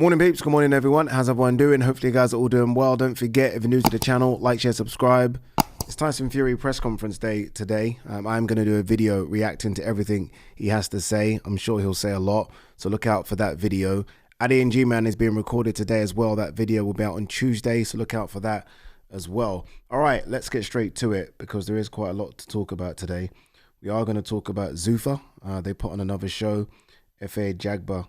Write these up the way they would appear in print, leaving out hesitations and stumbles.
Morning peeps, good morning everyone. How's everyone doing? Hopefully you guys are all doing well. Don't forget, if you're new to the channel, like, share, subscribe. It's Tyson Fury press conference day today. I'm going to do a video reacting to everything he has to say. I'm sure he'll say a lot, so look out for that video. Ade Gman is being recorded today as well. That video will be out on Tuesday, so look out for that as well. All right, let's get straight to it because there is quite a lot to talk about today. We are going to talk about Zufa. They put on another show. Ade Gman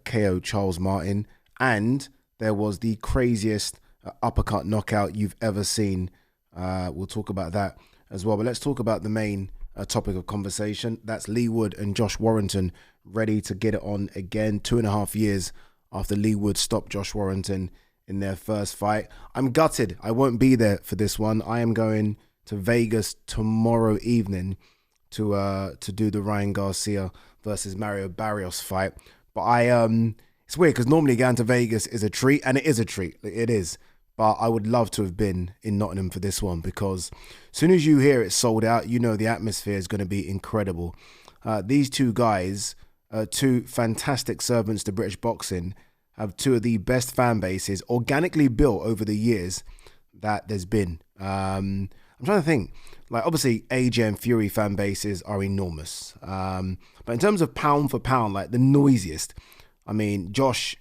KO Charles Martin, and there was the craziest uppercut knockout you've ever seen. We'll talk about that as well, but let's talk about the main topic of conversation. That's Leigh and Josh Warrington ready to get it on again 2.5 years after Leigh stopped Josh Warrington in their first fight. I'm gutted I won't be there for this one. I am going to Vegas tomorrow evening to do the Ryan Garcia versus Mario Barrios fight. But it's weird because normally going to Vegas is a treat, and it is a treat. It is. But I would love to have been in Nottingham for this one because as soon as you hear it's sold out, you know the atmosphere is going to be incredible. These two guys, two fantastic servants to British boxing, have two of the best fan bases organically built over the years that there's been. I'm trying to think. Like, obviously, AJ and Fury fan bases are enormous. But in terms of pound for pound, like the noisiest, I mean, Josh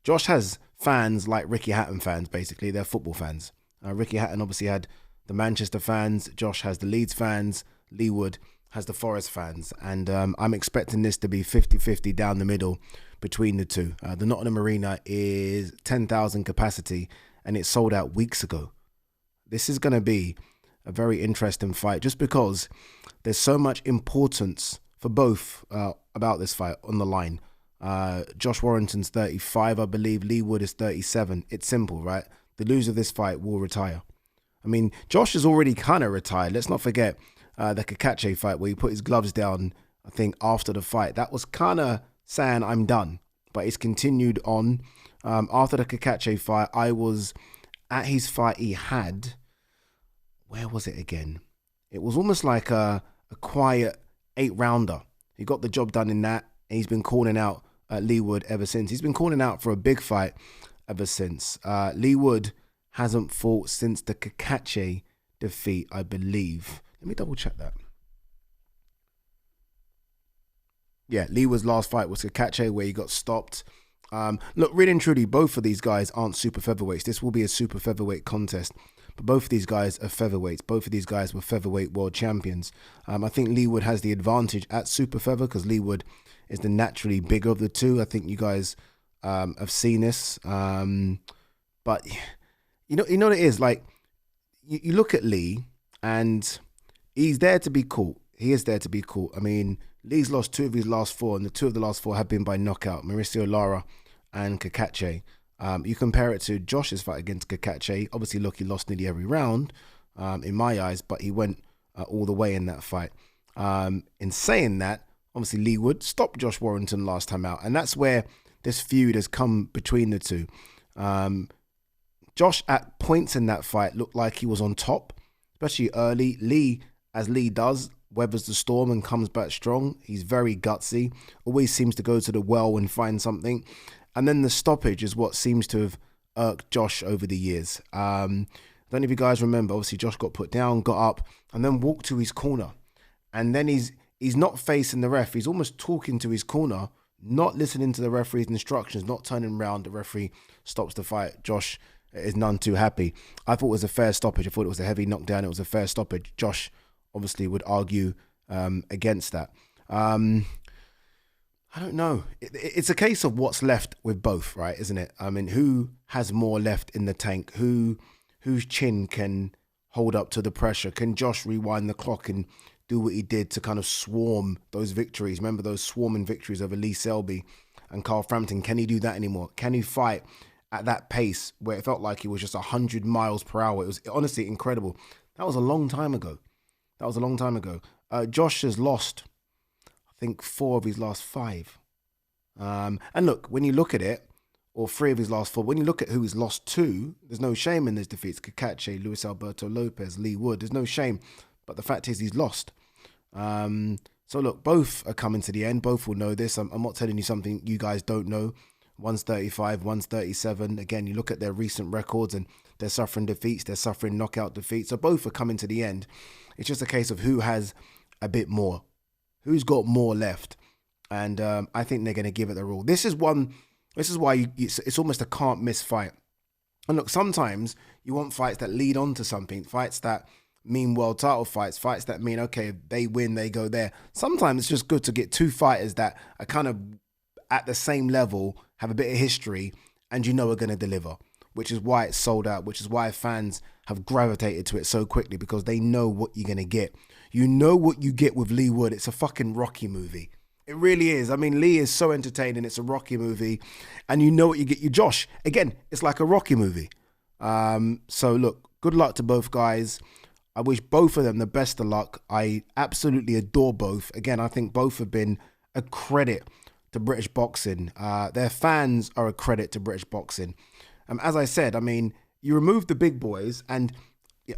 has fans like Ricky Hatton fans, basically. They're football fans. Ricky Hatton obviously had the Manchester fans. Josh has the Leeds fans. Leigh has the Forest fans. And I'm expecting this to be 50-50 down the middle between the two. The Nottingham Arena is 10,000 capacity, and it sold out weeks ago. This is going to be a very interesting fight just because there's so much importance for both about this fight on the line. Josh Warrington's 35, I believe. Leigh is 37. It's simple, right? The loser of this fight will retire. I mean, Josh is already kind of retired. Let's not forget the Kakache fight where he put his gloves down, I think, after the fight. That was kind of saying, I'm done. But it's continued on. After the Kakache fight, I was at his fight he had. Where was it again? It was almost like a quiet 8-rounder. He got the job done in that, and he's been calling out Leigh ever since. He's been calling out for a big fight ever since. Leigh hasn't fought since the Kakache defeat, I believe. Let me double check that. Yeah, Leigh's last fight was Kakache, where he got stopped. Look, really and truly, both of these guys aren't super featherweights. This will be a super featherweight contest. But both of these guys are featherweights. Both of these guys were featherweight world champions. I think Leigh has the advantage at super feather because Leigh is the naturally bigger of the two. I think you guys have seen this. But you know what it is? Like, you look at Leigh and he's there to be caught. He is there to be caught. I mean, Leigh's lost 2 of his last 4, and the 2 of the last 4 have been by knockout. Mauricio Lara and Kakache. You compare it to Josh's fight against Kakache. Obviously, look, he lost nearly every round in my eyes, but he went all the way in that fight. In saying that, obviously, Leigh stopped Josh Warrington last time out, and that's where this feud has come between the two. Josh, at points in that fight, looked like he was on top, especially early. Leigh, as Leigh does, weathers the storm and comes back strong. He's very gutsy, always seems to go to the well and find something. And then the stoppage is what seems to have irked Josh over the years. I don't know if you guys remember, obviously Josh got put down, got up, and then walked to his corner. And then he's not facing the ref. He's almost talking to his corner, not listening to the referee's instructions, not turning around. The referee stops the fight. Josh is none too happy. I thought it was a fair stoppage. I thought it was a heavy knockdown. It was a fair stoppage. Josh obviously would argue against that. I don't know. It's a case of what's left with both, right? Isn't it? I mean, who has more left in the tank? Whose chin can hold up to the pressure? Can Josh rewind the clock and do what he did to kind of swarm those victories? Remember those swarming victories over Lee Selby and Carl Frampton? Can he do that anymore? Can he fight at that pace where it felt like he was just 100 miles per hour? It was honestly incredible. That was a long time ago. Josh has lost, I think, 4 of his last 5. And look, when you look at it, or 3 of his last 4, when you look at who he's lost to, there's no shame in those defeats. Kakache, Luis Alberto Lopez, Leigh there's no shame. But the fact is he's lost. So look, both are coming to the end. Both will know this. I'm not telling you something you guys don't know. One's 35, one's 37. Again, you look at their recent records and they're suffering defeats, they're suffering knockout defeats. So both are coming to the end. It's just a case of who has a bit more, who's got more left. And I think they're going to give it their all. This is why it's almost a can't miss fight. And look, sometimes you want fights that lead on to something, fights that mean world title fights, fights that mean, okay, if they win, they go there. Sometimes it's just good to get two fighters that are kind of at the same level, have a bit of history, and you know are going to deliver, which is why it's sold out, which is why fans have gravitated to it so quickly, because they know what you're going to get. You know what you get with Leigh Wood. It's a fucking Rocky movie. It really is. I mean, Leigh is so entertaining. It's a Rocky movie. And you know what you get. You Josh, again, it's like a Rocky movie. So look, good luck to both guys. I wish both of them the best of luck. I absolutely adore both. Again, I think both have been a credit to British boxing. Their fans are a credit to British boxing. As I said, I mean, you remove the big boys, and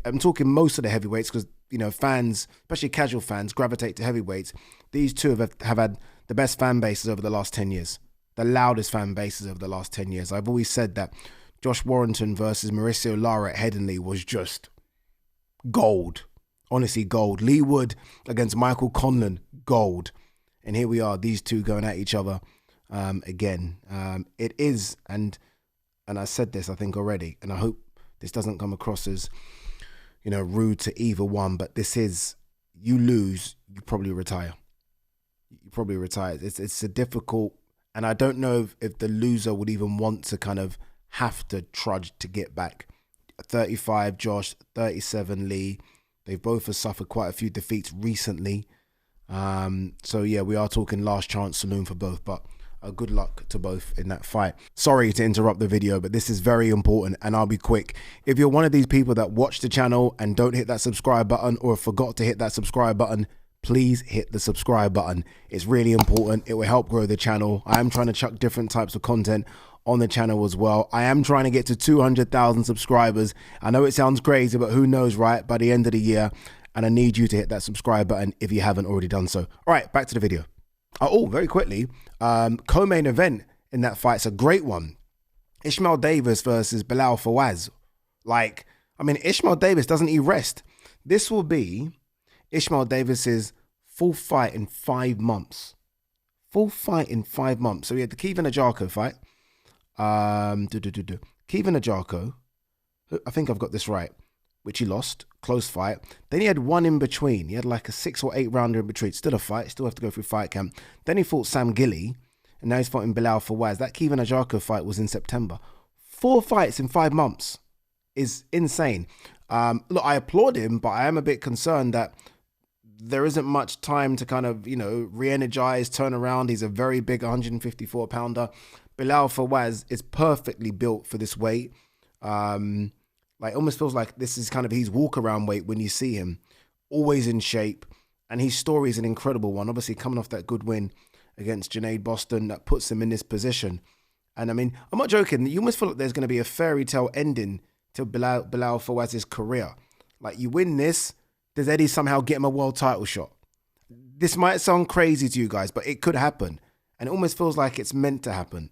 I'm talking most of the heavyweights because, you know, fans, especially casual fans, gravitate to heavyweights. These two have had the best fan bases over the last 10 years, the loudest fan bases over the last 10 years. I've always said that Josh Warrington versus Mauricio Lara at Headingley was just gold. Honestly, gold. Leigh Wood against Michael Conlan, gold. And here we are, these two going at each other again. It is, and I said this, I think, already, and I hope this doesn't come across as, you know, rude to either one, but this is, you lose, you probably retire. You probably retire. It's a difficult, and I don't know if the loser would even want to kind of have to trudge to get back. 35, Josh, 37, Leigh. They've both suffered quite a few defeats recently. So yeah, we are talking last chance saloon for both, but good luck to both in that fight. Sorry to interrupt the video, but this is very important, and I'll be quick. If you're one of these people that watch the channel and don't hit that subscribe button, or forgot to hit that subscribe button, please hit the subscribe button. It's really important. It will help grow the channel. I am trying to chuck different types of content on the channel as well. I am trying to get to 200,000 subscribers. I know it sounds crazy, but who knows, right? By the end of the year. And I need you to hit that subscribe button if you haven't already done so. All right, back to the video. Oh, very quickly, co-main event in that fight. It's a great one. Ishmael Davis versus Bilal Fawaz. Like, I mean, Ishmael Davis, doesn't he rest? This will be Ishmael Davis's full fight in 5 months. Full fight in 5 months. So we had the Kevin Ajako fight. Kevin Ajako, I think I've got this right, which he lost. Close fight. Then he had one in between. He had like a 6 or 8 rounder in between. Still a fight. Still have to go through fight camp. Then he fought Sam Gilly. And now he's fighting Bilal Fawaz. That Kevin Ajako fight was in September. 4 fights in 5 months is insane. Look, I applaud him, but I am a bit concerned that there isn't much time to kind of, you know, re-energize, turn around. He's a very big 154 pounder. Bilal Fawaz is perfectly built for this weight. Like, almost feels like this is kind of his walk-around weight when you see him. Always in shape. And his story is an incredible one. Obviously, coming off that good win against Junaid Boston, that puts him in this position. And, I mean, I'm not joking. You almost feel like there's going to be a fairy tale ending to Bilal Fawaz's career. Like, you win this, does Eddie somehow get him a world title shot? This might sound crazy to you guys, but it could happen. And it almost feels like it's meant to happen.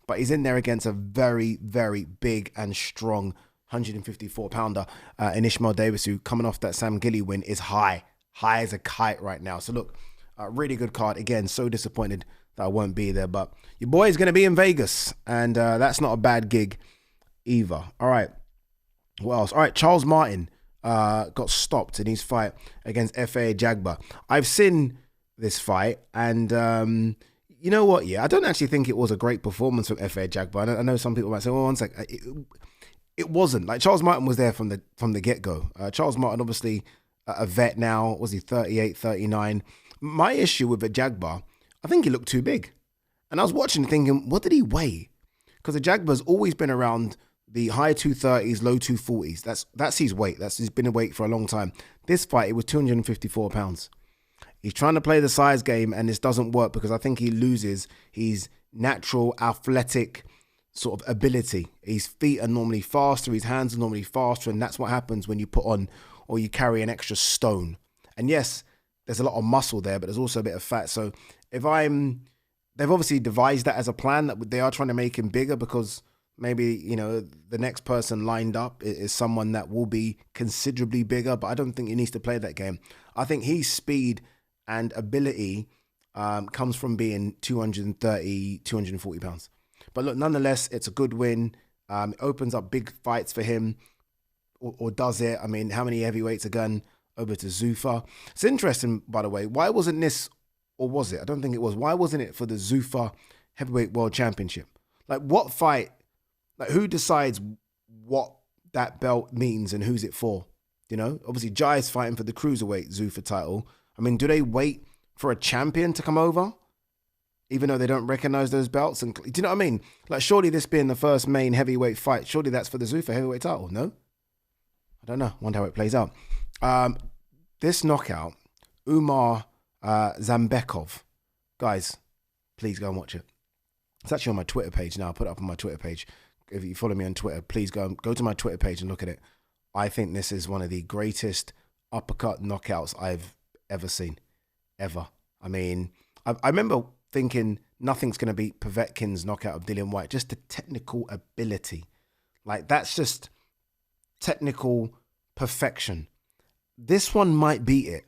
But he's in there against a very, very big and strong 154 pounder in Ishmael Davis, who coming off that Sam Gilly win is high as a kite right now. So look, really good card. Again, so disappointed that I won't be there, but your boy is going to be in Vegas, and that's not a bad gig either. All right, what else? All right, Charles Martin got stopped in his fight against Ade Gman. I've seen this fight, and you know what? Yeah, I don't actually think it was a great performance from Ade Gman. I know some people might say, well, one sec. It wasn't. Like, Charles Martin was there from the get-go. Charles Martin, obviously a vet now. Was he 38, 39? My issue with Ajagba, I think he looked too big. And I was watching thinking, what did he weigh? Because Ajagba's always been around the high 230s, low 240s. That's his weight. He's been in weight for a long time. This fight, it was 254 pounds. He's trying to play the size game, and this doesn't work because I think he loses his natural athletic sort of ability. His feet are normally faster, his hands are normally faster, and that's what happens when you put on or you carry an extra stone. And yes, there's a lot of muscle there, but there's also a bit of fat. So if they've obviously devised that as a plan that they are trying to make him bigger because maybe, you know, the next person lined up is someone that will be considerably bigger, but I don't think he needs to play that game. I think his speed and ability comes from being 230, 240 pounds. But look, nonetheless, it's a good win. It opens up big fights for him, or does it? I mean, how many heavyweights are going over to Zufa? It's interesting, by the way. Why wasn't this, or was it? I don't think it was. Why wasn't it for the Zufa Heavyweight World Championship? Like, what fight? Like, who decides what that belt means and who's it for? You know, obviously Jai is fighting for the cruiserweight Zufa title. I mean, do they wait for a champion to come over, even though they don't recognize those belts? And do you know what I mean? Like, surely this being the first main heavyweight fight, surely that's for the Zufa heavyweight title. No, I don't know. Wonder how it plays out. This knockout, Umar Zambekov, guys, please go and watch it. It's actually on my Twitter page now. I'll put it up on my Twitter page. If you follow me on Twitter, please go to my Twitter page and look at it. I think this is one of the greatest uppercut knockouts I've ever seen, ever. I mean, I remember thinking nothing's going to beat Povetkin's knockout of Dillian Whyte. Just the technical ability. Like, that's just technical perfection. This one might beat it.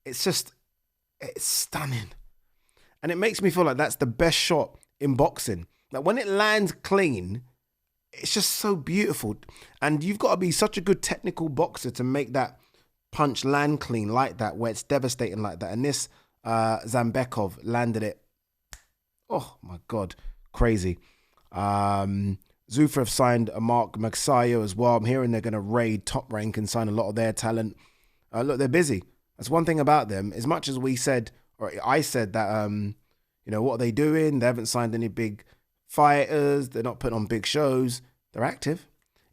It's stunning. And it makes me feel like that's the best shot in boxing. Like, when it lands clean, it's just so beautiful. And you've got to be such a good technical boxer to make that punch land clean like that, where it's devastating like that. And this Zambekov landed it. Oh my God, crazy. Zufa have signed a Mark Magsayo as well. I'm hearing they're going to raid Top Rank and sign a lot of their talent. Look, they're busy. That's one thing about them. As much as we said, or I said that, you know, what are they doing? They haven't signed any big fighters. They're not putting on big shows. They're active.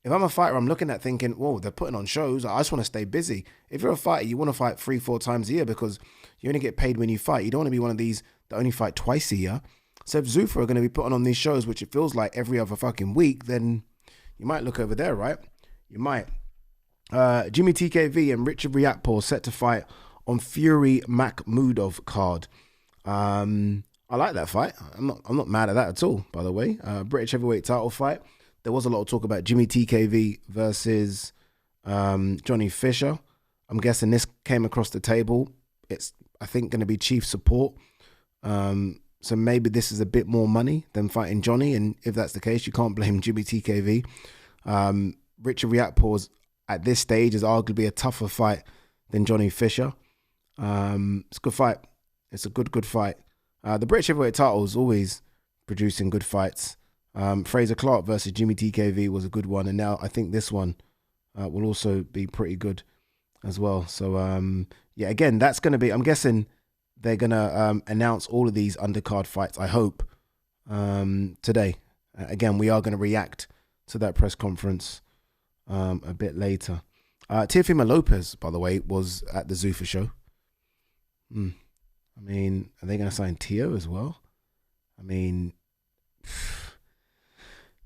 If I'm a fighter, I'm looking at thinking, whoa, they're putting on shows. I just want to stay busy. If you're a fighter, you want to fight 3-4 times a year because you only get paid when you fight. You don't want to be one of these that only fight twice a year. So if Zufa are going to be putting on these shows, which it feels like every other fucking week, then you might look over there, right? You might. Jimmy TKV and Richard Riakporhe set to fight on Fury Makhmudov card. I like that fight. I'm not mad at that at all, by the way. British heavyweight title fight. There was a lot of talk about Jimmy TKV versus Johnny Fisher. I'm guessing this came across the table. It's, I think, going to be chief support. So maybe this is a bit more money than fighting Johnny. And if that's the case, you can't blame Jimmy TKV. Richard Riakporhe at this stage is arguably a tougher fight than Johnny Fisher. It's a good fight. It's a good fight. The British heavyweight title is always producing good fights. Fraser Clark versus Jimmy TKV was a good one. And now I think this one will also be pretty good as well. So, yeah, again, that's going to be, I'm guessing they're going to announce all of these undercard fights, I hope, today. Again, we are going to react to that press conference a bit later. Teofimo Lopez, by the way, was at the Zufa show. I mean, are they going to sign Tio as well? I mean,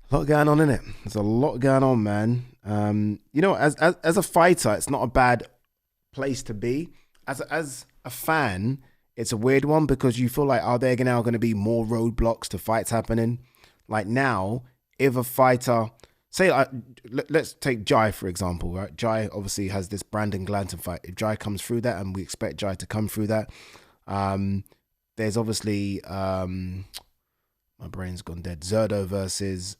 a lot going on in it. There's a lot going on, man. You know, as a fighter, it's not a bad place to be. As a fan, it's a weird one because you feel like, are there now going to be more roadblocks to fights happening? Like now, if a fighter, say, let's take Jai, for example, right? Jai obviously has this Brandon Glanton fight. If Jai comes through that, and we expect Jai to come through that, there's obviously, my brain's gone dead, Zerdo versus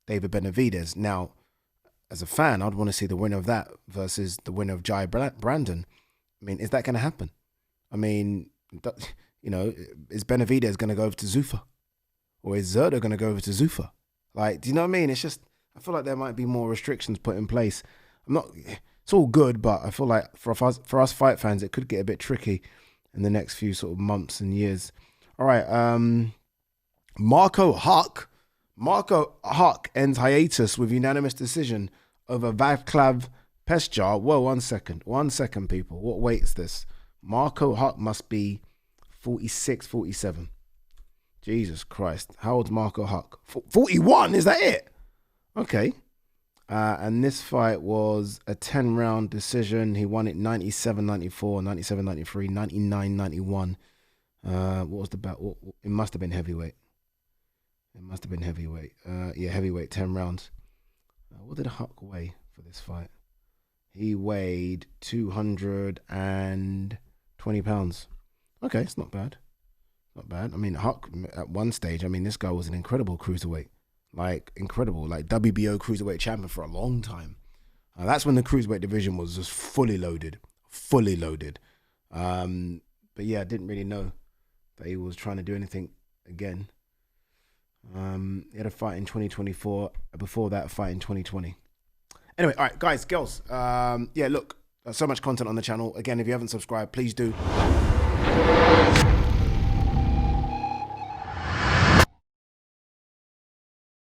David Benavidez. Now, as a fan, I'd want to see the winner of that versus the winner of Jai Brandon. I mean, is that going to happen? I mean, you know, is Benavidez going to go over to Zufa? Or is Zerdo going to go over to Zufa? Like, do you know what I mean? It's just, I feel like there might be more restrictions put in place. It's all good, but I feel like for us fight fans, it could get a bit tricky in the next few sort of months and years. All right, Marco Huck ends hiatus with unanimous decision over Vaclav Pesjar. Whoa, one second, people. What weight is this? Marco Huck must be 46, 47. Jesus Christ. How old's Marco Huck? 41, is that it? Okay. And this fight was a 10-round decision. He won it 97-94, 97-93, 99-91. What was the belt? It must have been heavyweight. It must have been heavyweight. Yeah, heavyweight, 10 rounds. What did Huck weigh for this fight? He weighed 220 pounds. Okay, it's not bad. Not bad. I mean, Huck, at one stage, I mean, this guy was an incredible cruiserweight. Like, incredible. Like, WBO cruiserweight champion for a long time. That's when the cruiserweight division was just fully loaded. Fully loaded. But yeah, I didn't really know that he was trying to do anything again. He had a fight in 2024. Before that, a fight in 2020. Anyway, all right, guys, girls. Yeah, look, so much content on the channel. Again, if you haven't subscribed, please do.